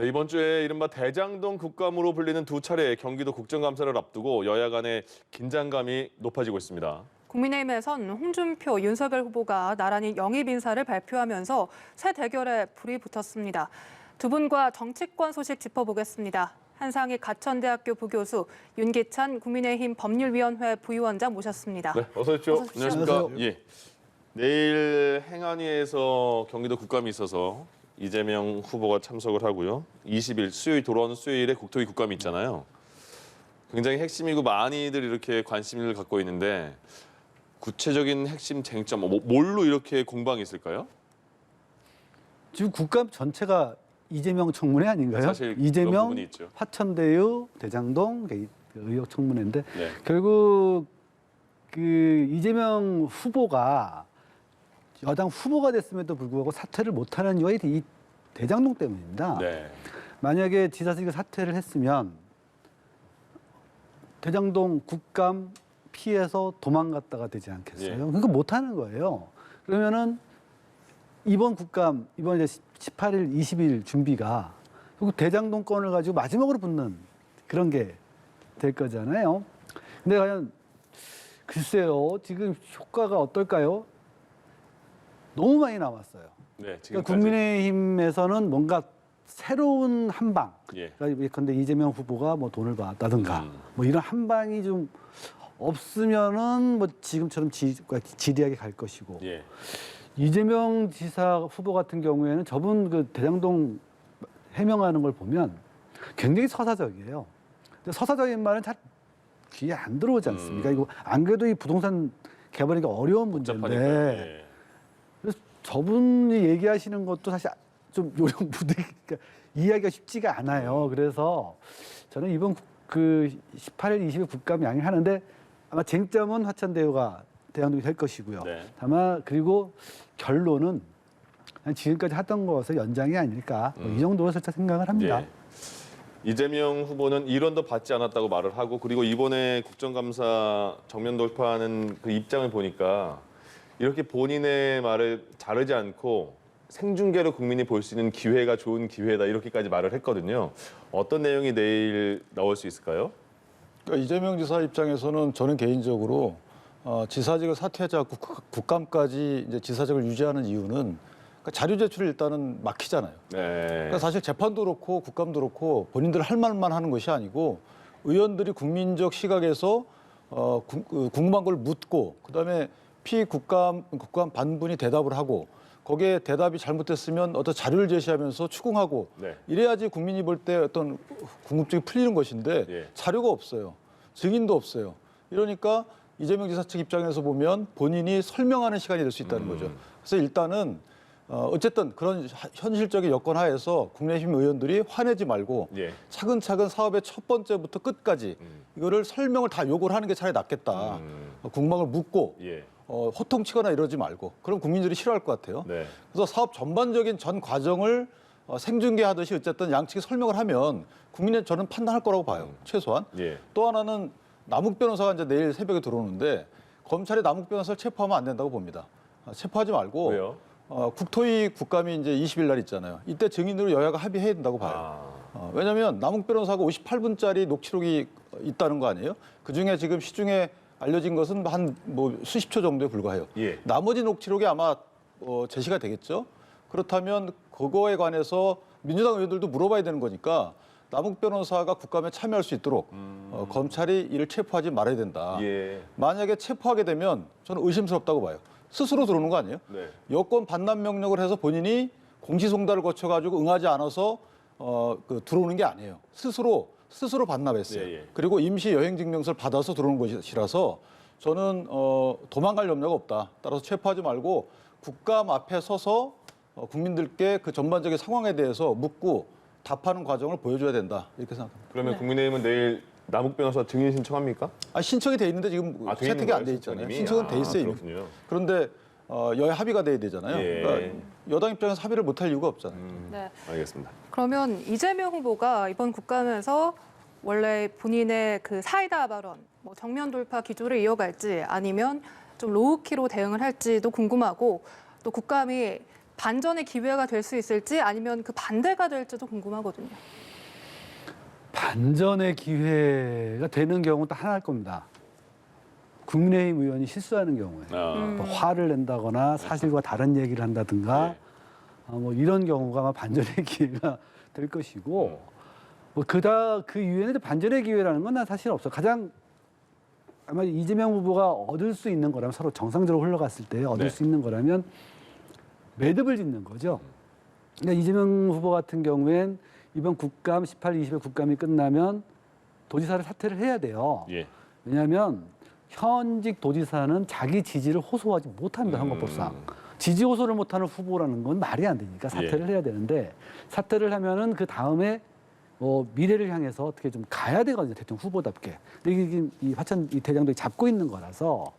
네, 이번 주에 이른바 대장동 국감으로 불리는 두 차례의 경기도 국정감사를 앞두고 여야 간의 긴장감이 높아지고 있습니다. 국민의힘에선 홍준표, 윤석열 후보가 나란히 영입 인사를 발표하면서 새 대결에 불이 붙었습니다. 두 분과 정치권 소식 짚어보겠습니다. 한상희 가천대학교 부교수, 윤기찬 국민의힘 법률위원회 부위원장 모셨습니다. 네, 어서 오십시오. 어서 오십시오. 안녕하십니까. 예. 내일 행안위에서 경기도 국감이 있어서 이재명 후보가 참석을 하고요. 20일 수요일 돌아오는 수요일에 국토위 국감이 있잖아요. 굉장히 핵심이고 많이들 이렇게 관심을 갖고 있는데 구체적인 핵심 쟁점, 뭘로 이렇게 공방이 있을까요? 지금 국감 전체가 이재명 청문회 아닌가요? 사실 그런 이재명, 부분이 있죠. 화천대유, 대장동 의혹 청문회인데 네. 결국 그 이재명 후보가 여당 후보가 됐음에도 불구하고 사퇴를 못하는 이유가 이 대장동 때문입니다. 네. 만약에 지사직을 사퇴를 했으면 대장동 국감 피해서 도망갔다가 되지 않겠어요? 예. 그러니까 못하는 거예요. 그러면은 이번 국감, 이번 이제 18일, 20일 준비가 결국 대장동 건을 가지고 마지막으로 붙는 그런 게 될 거잖아요. 근데 과연 글쎄요, 지금 효과가 어떨까요? 너무 많이 나왔어요. 네, 그러니까 지금까지. 국민의힘에서는 뭔가 새로운 한방. 예. 그러니까 예컨대 이재명 후보가 뭐 돈을 받았다든가 뭐 이런 한방이 좀 없으면은 뭐 지금처럼 지리하게 갈 것이고. 예. 이재명 지사 후보 같은 경우에는 저분 그 대장동 해명하는 걸 보면 굉장히 서사적이에요. 근데 서사적인 말은 잘 귀에 안 들어오지 않습니까? 이거 안 그래도 이 부동산 개발이 어려운 문제인데 예. 그래서 저분이 얘기하시는 것도 사실 좀 요령 부대 그러니까 이해하기가 쉽지가 않아요. 그래서 저는 이번 그 18일, 20일 국감 양해하는데 아마 쟁점은 화천대유가 대장동이 될 것이고요. 네. 다만 그리고 결론은 그냥 지금까지 하던 것의 연장이 아닐까 이 정도로 살짝 생각을 합니다. 예. 이재명 후보는 일원도 받지 않았다고 말을 하고 그리고 이번에 국정감사 정면 돌파하는 그 입장을 보니까 이렇게 본인의 말을 자르지 않고 생중계로 국민이 볼 수 있는 기회가 좋은 기회다 이렇게까지 말을 했거든요. 어떤 내용이 내일 나올 수 있을까요? 그러니까 이재명 지사 입장에서는 저는 개인적으로 지사직을 사퇴하지 않고 국감까지 이제 지사직을 유지하는 이유는 그러니까 자료 제출이 일단은 막히잖아요. 네. 그러니까 사실 재판도 그렇고 국감도 그렇고 본인들 할 말만 하는 것이 아니고 의원들이 국민적 시각에서 궁금한 걸 묻고 그다음에 국감 반분이 대답을 하고 거기에 대답이 잘못됐으면 어떤 자료를 제시하면서 추궁하고 네. 이래야지 국민이 볼 때 어떤 궁금증이 풀리는 것인데 예. 자료가 없어요. 증인도 없어요. 이러니까 이재명 지사 측 입장에서 보면 본인이 설명하는 시간이 될 수 있다는 거죠. 그래서 일단은 어쨌든 그런 현실적인 여건 하에서 국민의힘 의원들이 화내지 말고 예. 차근차근 사업의 첫 번째부터 끝까지 이거를 설명을 다 요구를 하는 게 차라리 낫겠다. 궁금한 걸 묻고 예. 호통치거나 이러지 말고 그럼 국민들이 싫어할 것 같아요. 네. 그래서 사업 전반적인 전 과정을 생중계하듯이 어쨌든 양측이 설명을 하면 국민은 저는 판단할 거라고 봐요. 최소한. 예. 또 하나는 남욱 변호사가 이제 내일 새벽에 들어오는데 검찰이 남욱 변호사를 체포하면 안 된다고 봅니다. 체포하지 말고 왜요? 국토위 국감이 이제 20일 날 있잖아요. 이때 증인으로 여야가 합의해야 된다고 봐요. 왜냐하면 남욱 변호사가 58분짜리 녹취록이 있다는 거 아니에요? 그중에 지금 시중에 알려진 것은 한 뭐 수십 초 정도에 불과해요. 예. 나머지 녹취록이 아마 제시가 되겠죠. 그렇다면 그거에 관해서 민주당 의원들도 물어봐야 되는 거니까 남욱 변호사가 국감에 참여할 수 있도록 검찰이 이를 체포하지 말아야 된다. 예. 만약에 체포하게 되면 저는 의심스럽다고 봐요. 스스로 들어오는 거 아니에요? 네. 여권 반납 명령을 해서 본인이 공시송달을 거쳐가지고 응하지 않아서 들어오는 게 아니에요. 스스로 반납했어요. 예, 예. 그리고 임시 여행증명서를 받아서 들어오는 것이라서 저는 도망갈 염려가 없다. 따라서 체포하지 말고 국감 앞에 서서 국민들께 그 전반적인 상황에 대해서 묻고 답하는 과정을 보여줘야 된다. 이렇게 생각합니다. 그러면 네. 국민의힘은 내일 남욱 변호사 증인 신청합니까? 신청이 돼 있는데 지금 돼 채택이 있는 안 돼 거예요, 있잖아요. 신청님이? 신청은 돼 있어요. 이미. 그렇군요. 그런데 여야 합의가 돼야 되잖아요. 예. 그러니까 여당 입장에서 합의를 못할 이유가 없잖아요. 네. 알겠습니다. 그러면 이재명 후보가 이번 국감에서 원래 본인의 그 사이다 발언, 뭐 정면 돌파 기조를 이어갈지 아니면 좀 로우키로 대응을 할지도 궁금하고 또 국감이 반전의 기회가 될 수 있을지 아니면 그 반대가 될지도 궁금하거든요. 반전의 기회가 되는 경우는 딱 하나일 겁니다. 국민의힘 의원이 실수하는 경우에 뭐 화를 낸다거나 사실과 다른 얘기를 한다든가 네. 뭐 이런 경우가 아마 반전의 기회가 될 것이고 뭐 그 이후에는 반전의 기회라는 건 난 사실 없어. 가장 아마 이재명 후보가 얻을 수 있는 거라면 서로 정상적으로 흘러갔을 때 얻을 네. 수 있는 거라면 매듭을 짓는 거죠. 그러니까 이재명 후보 같은 경우엔 이번 국감 18, 20의 국감이 끝나면 도지사를 사퇴를 해야 돼요. 예. 왜냐하면 현직 도지사는 자기 지지를 호소하지 못합니다. 선거법상. 지지 호소를 못하는 후보라는 건 말이 안 되니까 사퇴를 해야 되는데 사퇴를 하면은 그 다음에 미래를 향해서 어떻게 좀 가야 되거든요. 대통령 후보답게. 근데 이게 이 화천 이 대장동이 잡고 있는 거라서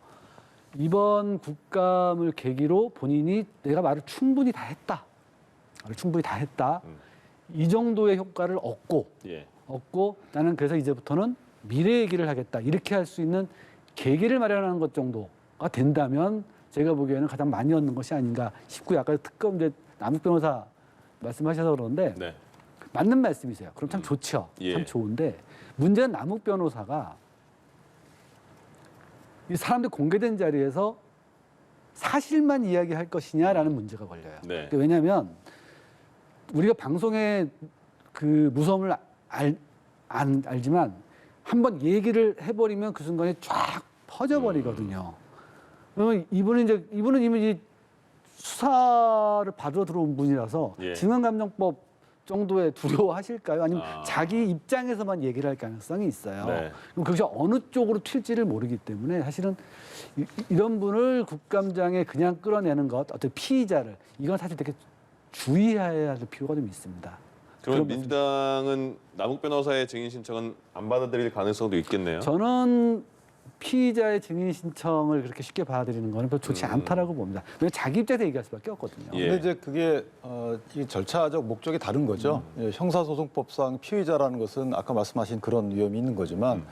이번 국감을 계기로 본인이 내가 말을 충분히 다 했다. 말을 충분히 다 했다. 이 정도의 효과를 예. 얻고 나는 그래서 이제부터는 미래 얘기를 하겠다. 이렇게 할 수 있는 계기를 마련하는 것 정도가 된다면 제가 보기에는 가장 많이 얻는 것이 아닌가 싶고요. 아까 특검 이제 남욱 변호사 말씀하셔서 그러는데 네. 맞는 말씀이세요. 그럼 참 좋죠. 예. 참 좋은데 문제는 남욱 변호사가 이 사람들 공개된 자리에서 사실만 이야기할 것이냐라는 문제가 걸려요. 네. 왜냐하면 우리가 방송의 그 무서움을 알지만 한번 얘기를 해버리면 그 순간에 쫙 퍼져버리거든요. 그러면 이분은 이미 수사를 받으러 들어온 분이라서 예. 증언감정법 정도에 두려워하실까요? 아니면 아. 자기 입장에서만 얘기를 할 가능성이 있어요. 네. 그럼 그것이 어느 쪽으로 튈지를 모르기 때문에 사실은 이런 분을 국감장에 그냥 끌어내는 것, 어떤 피의자를 이건 사실 되게 주의해야 할 필요가 좀 있습니다. 그러면 그런 민주당은 남욱 변호사의 증인 신청은 안 받아들일 가능성도 있겠네요. 저는 피의자의 증인 신청을 그렇게 쉽게 받아들이는 거는 별로 좋지 않다라고 봅니다. 왜냐하면 자기 입장에서 얘기할 수밖에 없거든요. 예. 근데 이제 그게 이 절차적 목적이 다른 거죠. 예, 형사소송법상 피의자라는 것은 아까 말씀하신 그런 위험이 있는 거지만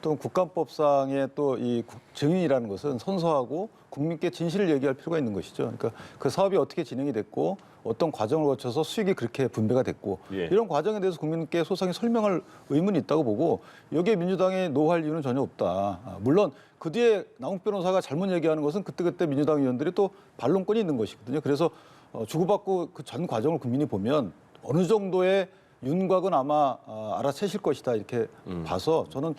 또 국감법상의 또 이 증인이라는 것은 선서하고 국민께 진실을 얘기할 필요가 있는 것이죠. 그러니까 그 사업이 어떻게 진행이 됐고 어떤 과정을 거쳐서 수익이 그렇게 분배가 됐고 예. 이런 과정에 대해서 국민께 소상히 설명할 의무는 있다고 보고 여기에 민주당이 노할 이유는 전혀 없다. 물론 그 뒤에 남욱 변호사가 잘못 얘기하는 것은 그때그때 민주당 의원들이 또 반론권이 있는 것이거든요. 그래서 주고받고 그 전 과정을 국민이 보면 어느 정도의 윤곽은 아마 알아채실 것이다 이렇게 봐서 저는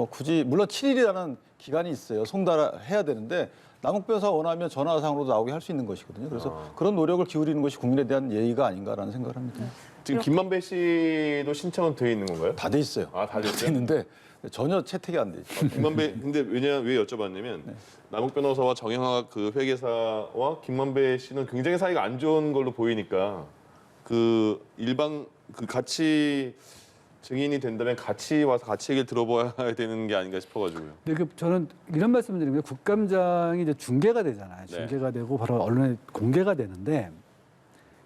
굳이 물론 7일이라는 기간이 있어요. 송달해야 되는데 남욱 변호사가 원하면 전화상으로도 나오게 할 수 있는 것이거든요. 그래서 그런 노력을 기울이는 것이 국민에 대한 예의가 아닌가라는 생각을 합니다. 지금 김만배 씨도 신청은 돼 있는 건가요? 다 돼 있어요. 아, 다 됐어요? 있는데 전혀 채택이 안 돼 있죠. 김만배 근데 왜 여쭤봤냐면 남욱 변호사와 정영학 그 회계사와 김만배 씨는 굉장히 사이가 안 좋은 걸로 보이니까 그 일방 그 같이 증인이 된다면 같이 와서 같이 얘기를 들어봐야 되는 게 아닌가 싶어가지고요. 근데 저는 이런 말씀을 드리면 국감장이 이제 중계가 되잖아요. 네. 중계가 되고 바로 언론에 공개가 되는데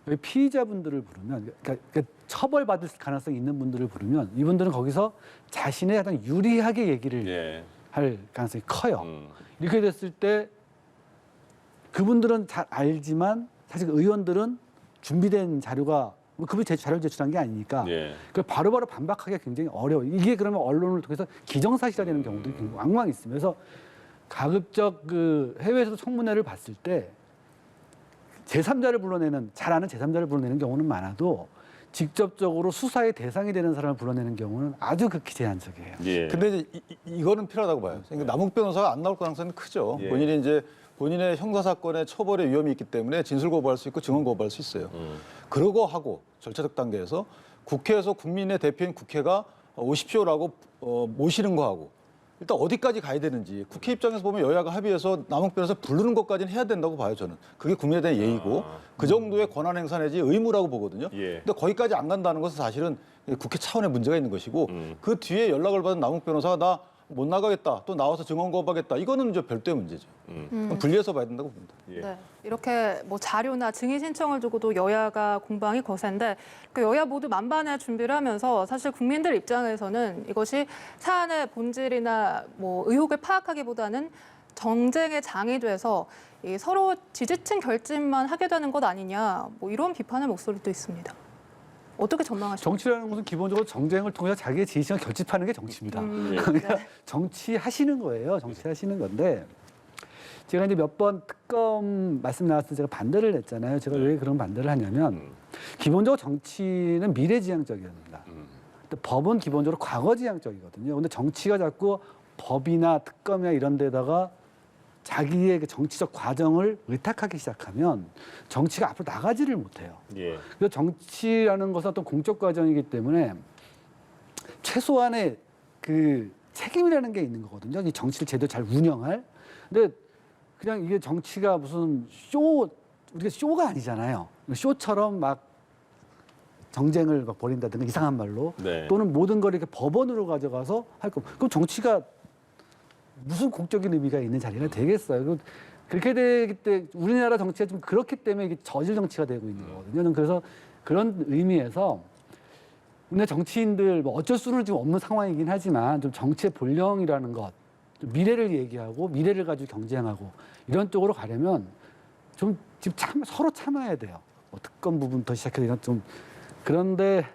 여기 피의자분들을 부르면 그러니까 처벌받을 가능성이 있는 분들을 부르면 이분들은 거기서 자신의 가장 유리하게 얘기를 예. 할 가능성이 커요. 이렇게 됐을 때 그분들은 잘 알지만 사실 의원들은 준비된 자료가 그분이 자료를 제출한 게 아니니까 예. 그 바로바로 반박하기가 굉장히 어려워요. 이게 그러면 언론을 통해서 기정사실화되는 경우도 왕왕 있으면서 가급적 그 해외에서도 청문회를 봤을 때 제3자를 불러내는 잘 아는 제3자를 불러내는 경우는 많아도 직접적으로 수사의 대상이 되는 사람을 불러내는 경우는 아주 극히 제한적이에요. 예. 근데 이제 이거는 필요하다고 봐요. 그러니까 남욱 변호사가 안 나올 가능성이 크죠. 예. 본인이 이제 본인의 형사 사건의 처벌의 위험이 있기 때문에 진술 거부할 수 있고 증언 거부할 수 있어요. 그러고 하고 절차적 단계에서 국회에서 국민의 대표인 국회가 오십시오라고 모시는 거 하고 일단 어디까지 가야 되는지 국회 입장에서 보면 여야가 합의해서 남욱 변호사 부르는 것까지는 해야 된다고 봐요. 저는 그게 국민에 대한 예의고 그 정도의 권한 행사 내지 의무라고 보거든요. 예. 근데 거기까지 안 간다는 것은 사실은 국회 차원의 문제가 있는 것이고 그 뒤에 연락을 받은 남욱 변호사가 나 못 나가겠다 또 나와서 증언 거부하겠다 이거는 이제 별도의 문제죠. 그럼 분리해서 봐야 된다고 봅니다. 예. 네, 이렇게 뭐 자료나 증인 신청을 두고도 여야가 공방이 거센데 그 여야 모두 만반의 준비를 하면서 사실 국민들 입장에서는 이것이 사안의 본질이나 뭐 의혹을 파악하기보다는 정쟁의 장이 돼서 이 서로 지지층 결집만 하게 되는 것 아니냐, 뭐 이런 비판의 목소리도 있습니다. 어떻게 전망하십니까? 정치라는 것은 기본적으로 정쟁을 통해서 자기의 지지층을 결집하는 게 정치입니다. 네. 정치하시는 거예요. 정치하시는 건데 제가 이제 몇 번 특검 말씀 나왔을 때 제가 반대를 했잖아요. 제가 왜 그런 반대를 하냐면 기본적으로 정치는 미래지향적입니다. 근데 법은 기본적으로 과거지향적이거든요. 근데 정치가 자꾸 법이나 특검이나 이런 데다가 자기의 그 정치적 과정을 의탁하기 시작하면 정치가 앞으로 나가지를 못해요. 예. 그래서 정치라는 것은 어떤 공적 과정이기 때문에 최소한의 그 책임이라는 게 있는 거거든요. 이 정치를 제대로 잘 운영할. 근데 그냥 이게 정치가 무슨 우리가 쇼가 아니잖아요. 쇼처럼 막 정쟁을 막 벌인다든가 이상한 말로 네. 또는 모든 걸 이렇게 법원으로 가져가서 할 거. 그럼 정치가 무슨 공적인 의미가 있는 자리가 되겠어요. 그렇게 되기 때문에 우리나라 정치가 좀 그렇기 때문에 이게 저질 정치가 되고 있는 거거든요. 저는 그래서 그런 의미에서 우리나라 정치인들 뭐 어쩔 수는 지금 없는 상황이긴 하지만 좀 정치의 본령이라는 것, 좀 미래를 얘기하고 미래를 가지고 경쟁하고 이런 쪽으로 가려면 좀 지금 서로 참아야 돼요. 뭐 특검 부분부터 시작해서 이런 좀 그런데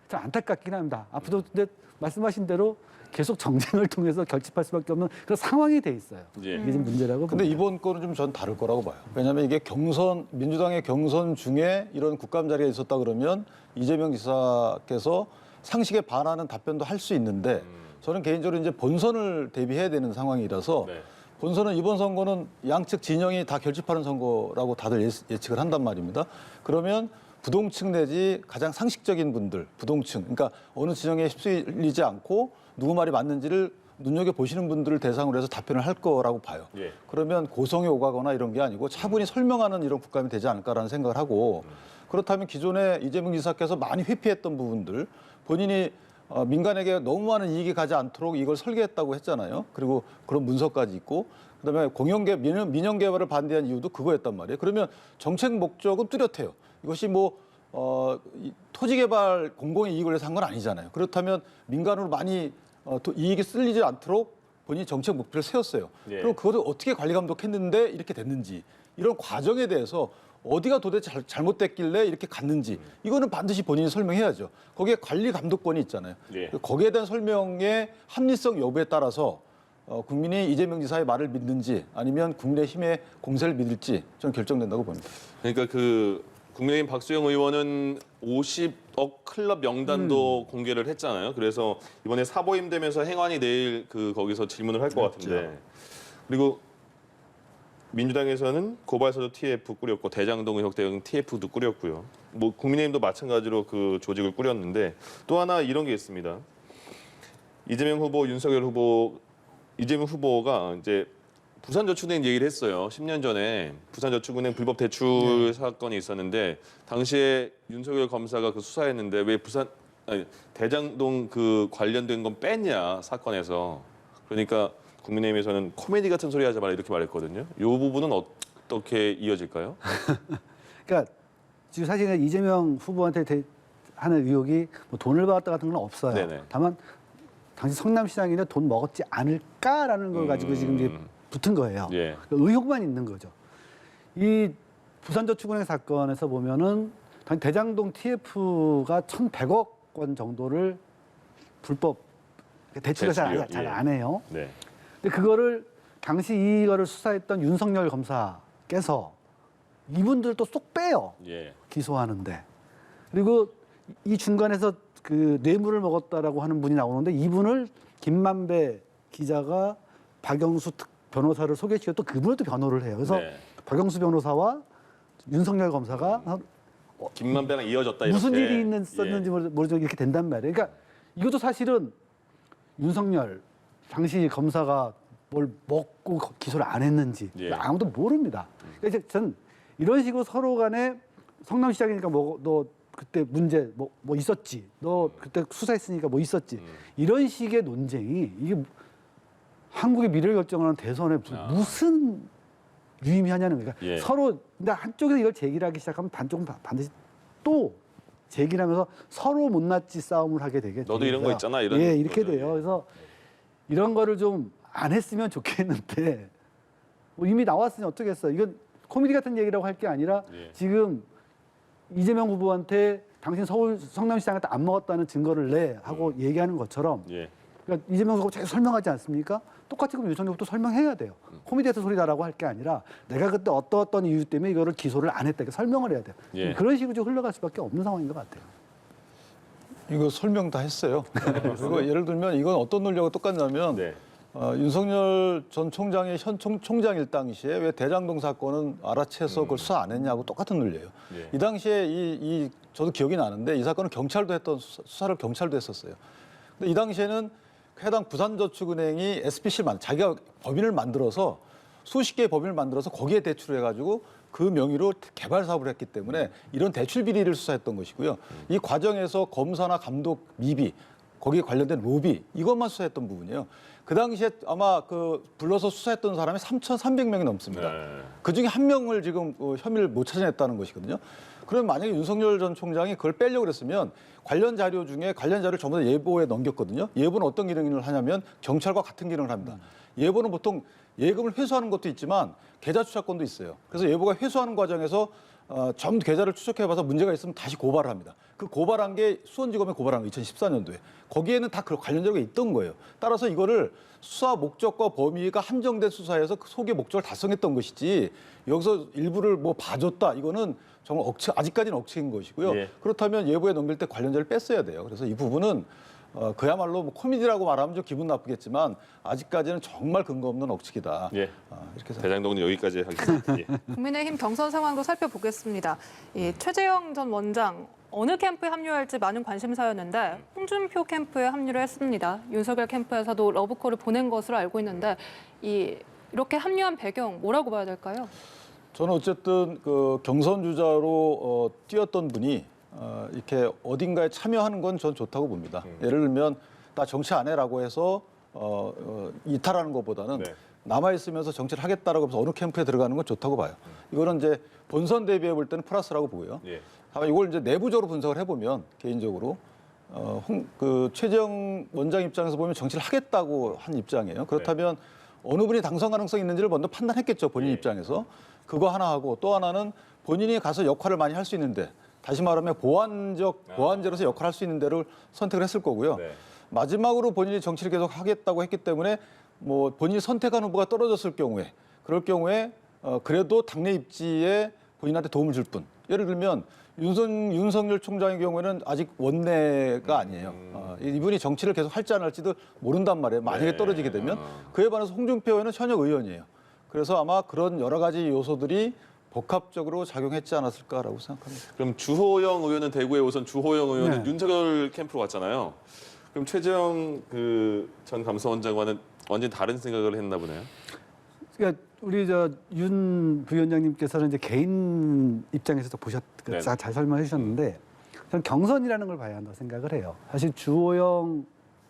좀 안타깝긴 합니다. 앞으로 근데 말씀하신 대로 계속 정쟁을 통해서 결집할 수밖에 없는 그런 상황이 돼 있어요. 예. 이게 좀 문제라고. 근데 봅니다. 이번 거는 좀 전 다를 거라고 봐요. 왜냐하면 이게 경선, 민주당의 경선 중에 이런 국감 자리가 있었다 그러면 이재명 지사께서 상식에 반하는 답변도 할 수 있는데 저는 개인적으로 이제 본선을 대비해야 되는 상황이라서 네. 본선은 이번 선거는 양측 진영이 다 결집하는 선거라고 다들 예측을 한단 말입니다. 그러면 부동층 내지 가장 상식적인 분들, 부동층, 그러니까 어느 진영에 휩쓸리지 않고 누구 말이 맞는지를 눈여겨보시는 분들을 대상으로 해서 답변을 할 거라고 봐요. 예. 그러면 고성이 오가거나 이런 게 아니고 차분히 설명하는 이런 국감이 되지 않을까라는 생각을 하고 그렇다면 기존에 이재명 지사께서 많이 회피했던 부분들 본인이 민간에게 너무 많은 이익이 가지 않도록 이걸 설계했다고 했잖아요. 그리고 그런 문서까지 있고 그다음에 민영 개발을 반대한 이유도 그거였단 말이에요. 그러면 정책 목적은 뚜렷해요. 이것이 뭐 토지 개발 공공의 이익을 위해서 한 건 아니잖아요. 그렇다면 민간으로 많이 이익이 쓸리지 않도록 본인이 정책 목표를 세웠어요. 예. 그럼 그것을 어떻게 관리 감독했는데 이렇게 됐는지 이런 과정에 대해서 어디가 도대체 잘못됐길래 이렇게 갔는지 이거는 반드시 본인이 설명해야죠. 거기에 관리 감독권이 있잖아요. 예. 거기에 대한 설명의 합리성 여부에 따라서 국민이 이재명 지사의 말을 믿는지 아니면 국민의힘의 공세를 믿을지 저는 결정된다고 봅니다. 그러니까 그 국민의힘 박수영 의원은 50억 클럽 명단도 공개를 했잖아요. 그래서 이번에 사보임 되면서 행안위 내일 거기서 질문을 할 것 같은데 그리고 민주당에서는 고발사주 TF 꾸렸고 대장동 의혹 대응 TF도 꾸렸고요. 뭐 국민의힘도 마찬가지로 그 조직을 꾸렸는데 또 하나 이런 게 있습니다. 이재명 후보, 윤석열 후보, 이재명 후보가 이제 부산저축은행 얘기를 했어요. 10년 전에 부산저축은행 불법 대출 사건이 있었는데 당시에 윤석열 검사가 그 수사했는데 왜 대장동 그 관련된 건 뺐냐 사건에서. 그러니까 국민의힘에서는 코미디 같은 소리 하지 마라 이렇게 말했거든요. 이 부분은 어떻게 이어질까요? 그러니까 지금 사실은 이재명 후보한테 하는 의혹이 뭐 돈을 받았다 같은 건 없어요. 네네. 다만 당시 성남시장이나 돈 먹었지 않을까라는 걸 가지고 지금 이제 붙은 거예요. 예. 그러니까 의혹만 있는 거죠. 이 부산저축은행 사건에서 보면은 대장동 TF가 1,100억 원 정도를 불법 대출을 잘 안 해요. 네. 근데 그거를 당시 이거를 수사했던 윤석열 검사께서 이분들도 쏙 빼요. 예. 기소하는데. 그리고 이 중간에서 그 뇌물을 먹었다라고 하는 분이 나오는데 이분을 김만배 기자가 박영수 변호사를 소개시켜 또 그분을 또 변호를 해요. 그래서 네. 박영수 변호사와 윤석열 검사가 김만배랑 이어졌다 이렇게. 무슨 일이 있었는지 예. 모르죠. 이렇게 된단 말이에요. 그러니까 이것도 사실은 윤석열 당시 검사가 뭘 먹고 기소를 안 했는지 예. 아무도 모릅니다. 그러니까 이제 전 이런 식으로 서로 간에 성남시장이니까 너 그때 문제 뭐 있었지. 너 그때 수사했으니까 뭐 있었지. 이런 식의 논쟁이 이게 한국의 미래를 결정하는 대선에 무슨 유의미하냐는 거예요. 그러니까 예. 서로 근데 한쪽에서 이걸 제기를 하기 시작하면 반쪽은 반드시 또 제기를 하면서 서로 못났지 싸움을 하게 되겠죠. 너도 이런 거 있잖아, 이런 예, 이렇게 거죠. 돼요. 그래서 이런 거를 좀 안 했으면 좋겠는데 뭐 이미 나왔으니 어쩌겠어. 이건 코미디 같은 얘기라고 할 게 아니라 예. 지금 이재명 후보한테 당신 서울 성남시장한테 안 먹었다는 증거를 내 하고 얘기하는 것처럼 예. 그러니까 이재명 후보가 계속 설명하지 않습니까? 똑같이 그럼 윤석열 후보도 설명해야 돼요. 코미디에서 소리다라고 할 게 아니라 내가 그때 어떤 이유 때문에 이거를 기소를 안 했다. 이렇게 설명을 해야 돼요. 예. 그런 식으로 좀 흘러갈 수밖에 없는 상황인 것 같아요. 이거 설명 다 했어요. 그리고 예를 들면 이건 어떤 논리하고 똑같냐면 네. 윤석열 전 총장의 현 총장일 당시에 왜 대장동 사건은 알아채서 그걸 수사 안 했냐고 똑같은 논리예요. 예. 이 당시에 저도 기억이 나는데 이 사건은 경찰도 했던 수사를 경찰도 했었어요. 근데 이 당시에는 해당 부산저축은행이 SPC를 자기가 법인을 만들어서 수십 개의 법인을 만들어서 거기에 대출을 해가지고 그 명의로 개발 사업을 했기 때문에 이런 대출 비리를 수사했던 것이고요. 이 과정에서 검사나 감독 미비 거기에 관련된 로비 이것만 수사했던 부분이에요. 그 당시에 아마 불러서 수사했던 사람이 3,300명이 넘습니다. 네. 그중에 한 명을 지금 혐의를 못 찾아냈다는 것이거든요. 그럼 만약에 윤석열 전 총장이 그걸 빼려고 그랬으면 관련 자료 중에 관련 자료를 전부 다 예보에 넘겼거든요. 예보는 어떤 기능을 하냐면 경찰과 같은 기능을 합니다. 예보는 보통 예금을 회수하는 것도 있지만 계좌 추적권도 있어요. 그래서 예보가 회수하는 과정에서 전부 계좌를 추적해봐서 문제가 있으면 다시 고발을 합니다. 그 고발한 게 수원지검에 고발한 거 2014년도에. 거기에는 다 그 관련 자료가 있던 거예요. 따라서 이거를 수사 목적과 범위가 한정된 수사에서 그 속의 목적을 달성했던 것이지 여기서 일부를 뭐 봐줬다 이거는 정말 아직까지는 억측인 것이고요. 예. 그렇다면 예보에 넘길 때 관련 자료를 뺐어야 돼요. 그래서 이 부분은 그야말로 뭐 코미디라고 말하면 좀 기분 나쁘겠지만 아직까지는 정말 근거 없는 억측이다. 예. 이렇게 생각합니다. 대장동은 여기까지 하겠습니다. 예. 국민의힘 경선 상황도 살펴보겠습니다. 최재형 전 원장 어느 캠프에 합류할지 많은 관심사였는데 홍준표 캠프에 합류를 했습니다. 윤석열 캠프에서도 러브콜을 보낸 것으로 알고 있는데 이렇게 합류한 배경 뭐라고 봐야 될까요? 저는 어쨌든 그 경선 주자로 뛰었던 분이 이렇게 어딘가에 참여하는 건 전 좋다고 봅니다. 예를 들면 나 정치 안 해라고 해서 이탈하는 것보다는 네. 남아 있으면서 정치를 하겠다라고 해서 어느 캠프에 들어가는 건 좋다고 봐요. 이거는 이제 본선 대비해 볼 때는 플러스라고 보고요. 예. 다만 이걸 이제 내부적으로 분석을 해보면 개인적으로 최재형 원장 입장에서 보면 정치를 하겠다고 한 입장이에요. 그렇다면 어느 분이 당선 가능성이 있는지를 먼저 판단했겠죠. 본인 입장에서. 그거 하나 하고 또 하나는 본인이 가서 역할을 많이 할 수 있는데 다시 말하면 보완제로서 역할을 할 수 있는 데를 선택을 했을 거고요. 네. 마지막으로 본인이 정치를 계속 하겠다고 했기 때문에 뭐 본인이 선택한 후보가 떨어졌을 경우에 그럴 경우에 그래도 당내 입지에 본인한테 도움을 줄 뿐. 예를 들면 윤석열 총장의 경우에는 아직 원내가 아니에요. 이분이 정치를 계속 할지 안 할지도 모른단 말이에요. 만약에 네. 떨어지게 되면. 그에 반해서 홍준표 의원은 현역 의원이에요. 그래서 아마 그런 여러 가지 요소들이 복합적으로 작용했지 않았을까라고 생각합니다. 그럼 주호영 의원은 대구에 우선 주호영 의원은 네. 윤석열 캠프로 갔잖아요. 그럼 최재형 전 감사원장과는 완전히 다른 생각을 했나 보네요. 그러니까 우리 윤 부위원장님께서는 이제 개인 입장에서도 네. 잘 설명해 주셨는데 저는 경선이라는 걸 봐야 한다고 생각을 해요. 사실 주호영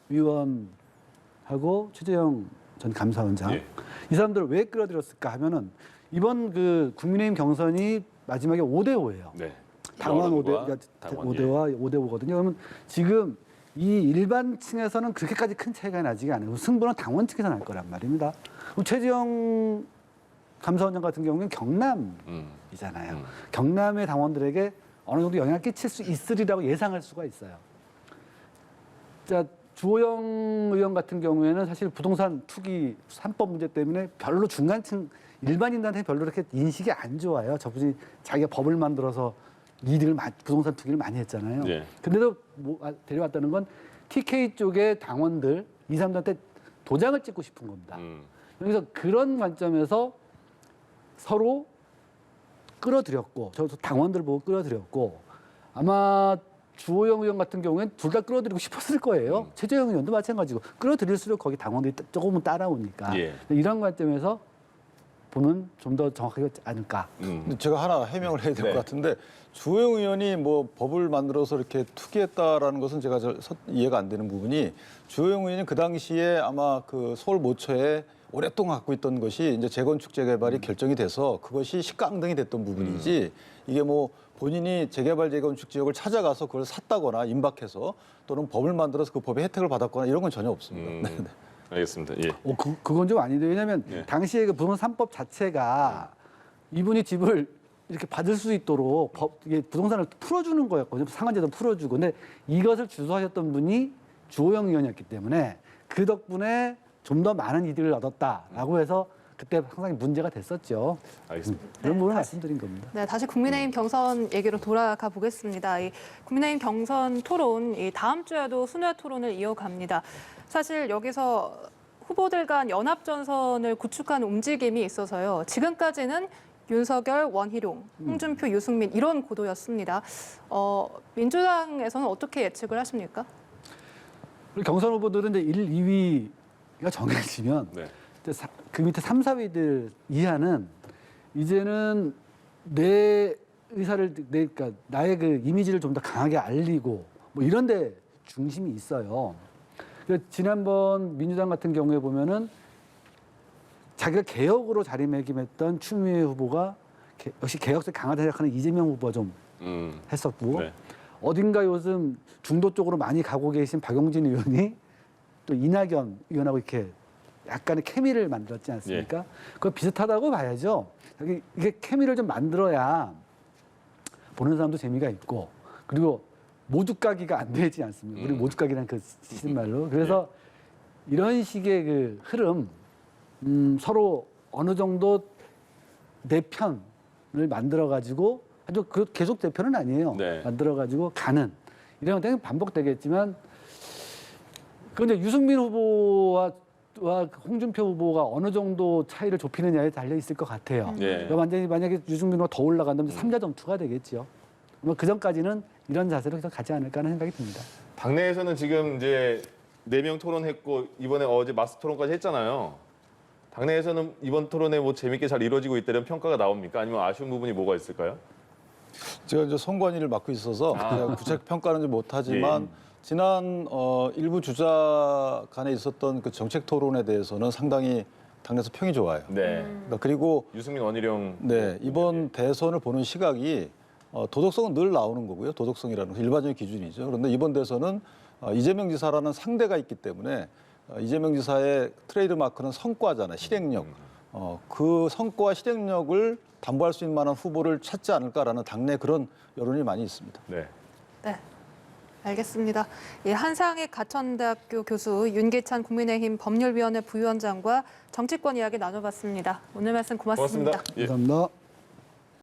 위원하고 최재형 전 감사원장 예. 이 사람들을 왜 끌어들였을까 하면은 이번 국민의힘 경선이 마지막에 5대5예요. 네. 당원 5대, 여론과 그러니까 당원, 5대와 5대5거든요. 그러면 지금 이 일반층에서는 그렇게까지 큰 차이가 나지 않아요. 승부는 당원층에서 날 거란 말입니다. 그럼 최재형 감사원장 같은 경우는 경남이잖아요. 경남의 당원들에게 어느 정도 영향을 끼칠 수 있으리라고 예상할 수가 있어요. 자, 주호영 의원 같은 경우에는 사실 부동산 투기 3법 문제 때문에 별로 중간층 일반인들한테 별로 그렇게 인식이 안 좋아요. 저분이 자기가 법을 만들어서 부동산 투기를 많이 했잖아요. 예. 근데도 데려왔다는 건 TK 쪽의 당원들 이 사람들한테 도장을 찍고 싶은 겁니다. 그래서 그런 관점에서 서로 끌어들였고, 저 당원들 보고 끌어들였고, 아마 주호영 의원 같은 경우에는 둘 다 끌어들이고 싶었을 거예요. 최재형 의원도 마찬가지고 끌어들일수록 거기 당원들이 조금은 따라오니까 예. 이런 관점에서 보면 좀 더 정확하지 않을까. 근데 제가 하나 해명을 해야 될 것 네. 같은데 주호영 의원이 뭐 법을 만들어서 이렇게 투기했다라는 것은 제가 이해가 안 되는 부분이 주호영 의원이 그 당시에 아마 그 서울 모처에 오랫동안 갖고 있던 것이 이제 재건축 재개발이 결정이 돼서 그것이 시가항등이 됐던 부분이지 이게 뭐 본인이 재개발 재건축 지역을 찾아가서 그걸 샀다거나 임박해서 또는 법을 만들어서 그 법의 혜택을 받았거나 이런 건 전혀 없습니다. 네, 네. 알겠습니다. 예. 그건 좀 아닌데 왜냐하면 네. 당시에 그 부동산 3법 자체가 이분이 집을 이렇게 받을 수 있도록 이게 부동산을 풀어주는 거였거든요. 상한제도 풀어주고. 근데 이것을 주도하셨던 분이 주호영 의원이었기 때문에 그 덕분에 좀 더 많은 이득을 얻었다라고 해서 그때 상당히 문제가 됐었죠. 알겠습니다. 그런 부분을 다시. 말씀드린 겁니다. 네, 다시 국민의힘 경선 얘기로 돌아가 보겠습니다. 이 국민의힘 경선 토론, 이 다음 주에도 순회 토론을 이어갑니다. 사실 여기서 후보들 간 연합 전선을 구축한 움직임이 있어서요. 지금까지는 윤석열, 원희룡, 홍준표, 유승민 이런 구도였습니다. 민주당에서는 어떻게 예측을 하십니까? 그리고 경선 후보들은 이제 1, 2위가 정해지면 네. 이제 그 밑에 3, 4위들 이하는 이제는 내 의사를 그러니까 나의 그 이미지를 좀 더 강하게 알리고 뭐 이런 데 중심이 있어요. 그래서 지난번 민주당 같은 경우에 보면은 자기가 개혁으로 자리매김했던 추미애 후보가 역시 개혁세 강하다 생각하는 이재명 후보가 좀 했었고 네. 어딘가 요즘 중도 쪽으로 많이 가고 계신 박용진 의원이 또 이낙연 의원하고 이렇게 약간의 케미를 만들었지 않습니까? 그거 비슷하다고 봐야죠. 이게 케미를 좀 만들어야 보는 사람도 재미가 있고 그리고 모두까기가 안 되지 않습니까? 우리 모두까기라는 그 시말로. 그래서 이런 식의 그 흐름 서로 어느 정도 내 편을 만들어 가지고 아주 그 계속 내 편은 아니에요. 네. 만들어 가지고 가는 이런 것들은 반복되겠지만 그런데 유승민 후보와 홍준표 후보가 어느 정도 차이를 좁히느냐에 달려 있을 것 같아요. 네. 그러니까 완전히 만약에 유승민 후보가 더 올라간다면 3자 점투가 되겠죠. 그 전까지는 이런 자세로 계속 가지 않을까 하는 생각이 듭니다. 당내에서는 지금 이제 4명 토론했고 이번에 어제 마스 토론까지 했잖아요. 당내에서는 이번 토론에 뭐 재밌게 잘 이루어지고 있다는 평가가 나옵니까? 아니면 아쉬운 부분이 뭐가 있을까요? 제가 이제 선관위를 맡고 있어서 제가 구체적 평가는 못하지만 지난 일부 주자 간에 있었던 그 정책 토론에 대해서는 상당히 당내에서 평이 좋아요. 네. 그러니까 그리고 유승민, 원희룡. 네, 이번 대선을 보는 시각이 도덕성은 늘 나오는 거고요. 도덕성이라는 거 일반적인 기준이죠. 그런데 이번 대선은 이재명 지사라는 상대가 있기 때문에 이재명 지사의 트레이드 마크는 성과잖아요. 실행력. 그 성과와 실행력을 담보할 수 있는 만한 후보를 찾지 않을까라는 당내 그런 여론이 많이 있습니다. 네. 네. 알겠습니다. 예, 한상익 가천대학교 교수, 윤기찬 국민의힘 법률위원회 부위원장과 정치권 이야기 나눠봤습니다. 오늘 말씀 고맙습니다. 고맙습니다. 예. 감사합니다.